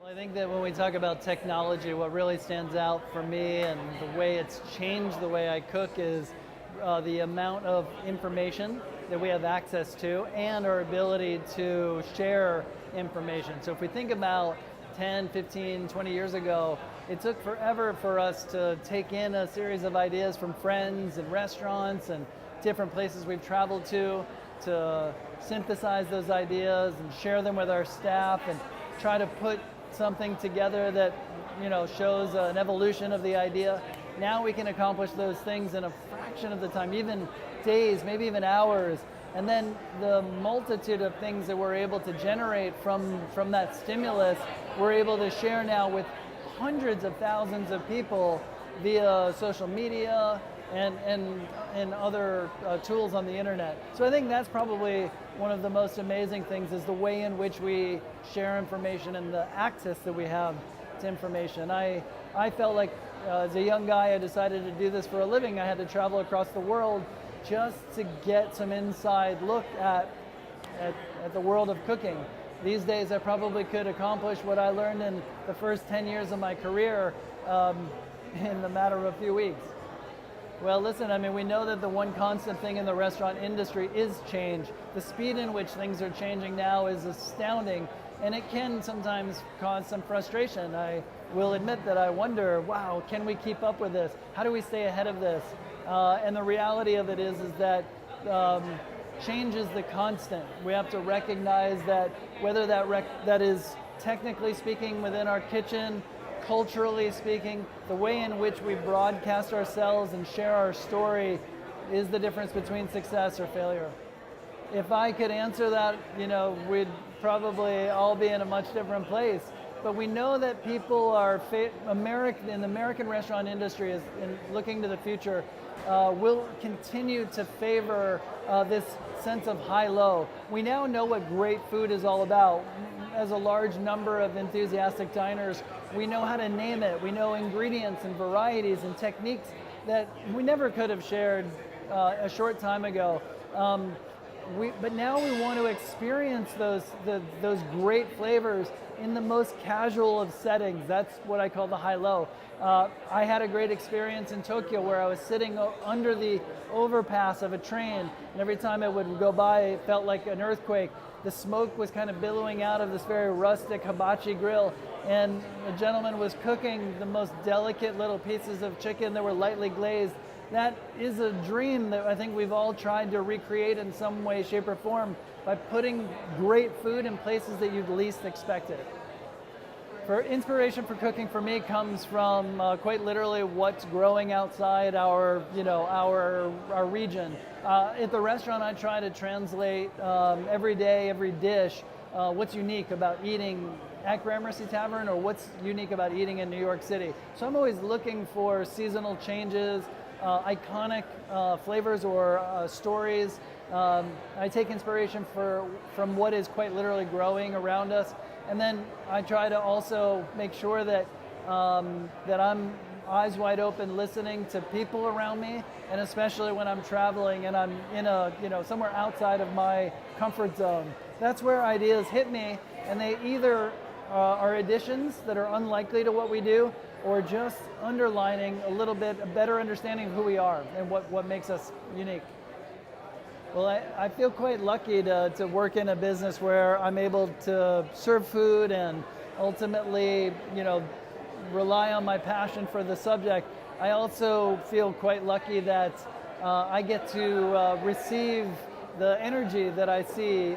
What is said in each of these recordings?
I think that when we talk about technology, what really stands out for me and the way it's changed the way I cook is the amount of information that we have access to and our ability to share information. So if we think about 10, 15, 20 years ago, it took forever for us to take in a series of ideas from friends and restaurants and different places we've traveled to synthesize those ideas and share them with our staff and try to put something together that shows an evolution of the idea. Now we can accomplish those things in a fraction of the time, even days, maybe even hours. And then the multitude of things that we're able to generate from that stimulus, we're able to share now with hundreds of thousands of people via social media and other tools on the internet. So I think that's probably one of the most amazing things is the way in which we share information and the access that we have to information. I felt like as a young guy, I decided to do this for a living. I had to travel across the world just to get some inside look at the world of cooking. These days, I probably could accomplish what I learned in the first 10 years of my career in the matter of a few weeks. Well, listen, I mean, we know that the one constant thing in the restaurant industry is change. The speed in which things are changing now is astounding, and it can sometimes cause some frustration. I will admit that I wonder, wow, can we keep up with this? How do we stay ahead of this? And the reality of it is that change is the constant. We have to recognize that whether that is technically speaking within our kitchen, culturally speaking, the way in which we broadcast ourselves and share our story is the difference between success or failure. If I could answer that, we'd probably all be in a much different place. But we know that people are, in the American restaurant industry, is looking to the future, will continue to favor this sense of high-low. We now know what great food is all about. As a large number of enthusiastic diners, we know how to name it. We know ingredients and varieties and techniques that we never could have shared a short time ago. But now we want to experience those great flavors in the most casual of settings. That's what I call the high-low. I had a great experience in Tokyo where I was sitting under the overpass of a train, and every time it would go by, it felt like an earthquake. The smoke was kind of billowing out of this very rustic hibachi grill, and a gentleman was cooking the most delicate little pieces of chicken that were lightly glazed. That is a dream that I think we've all tried to recreate in some way, shape, or form by putting great food in places that you'd least expect it. For inspiration for cooking for me comes from quite literally what's growing outside our region. At the restaurant, I try to translate every day, every dish, what's unique about eating at Gramercy Tavern or what's unique about eating in New York City. So I'm always looking for seasonal changes, iconic flavors or stories. I take inspiration from what is quite literally growing around us, and then I try to also make sure that I'm eyes wide open, listening to people around me, and especially when I'm traveling and I'm in somewhere outside of my comfort zone. That's where ideas hit me, and they either are additions that are unlikely to what we do, or just underlining a little bit a better understanding of who we are and what makes us unique. Well, I feel quite lucky to work in a business where I'm able to serve food and ultimately, rely on my passion for the subject. I also feel quite lucky that I get to receive the energy that I see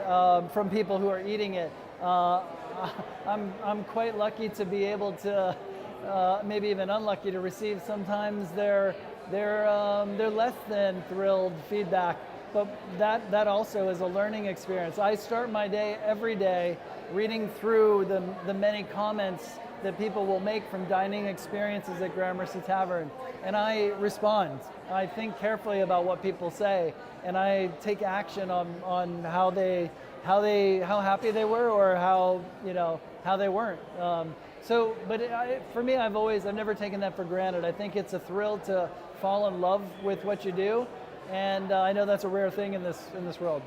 from people who are eating it. I'm quite lucky to be able to, maybe even unlucky to receive sometimes their less than thrilled feedback. But that also is a learning experience. I start my day every day reading through the many comments that people will make from dining experiences at Gramercy Tavern, and I respond. I think carefully about what people say, and I take action on how happy they were or how they weren't. For me, I've never taken that for granted. I think it's a thrill to fall in love with what you do. And I know that's a rare thing in this world.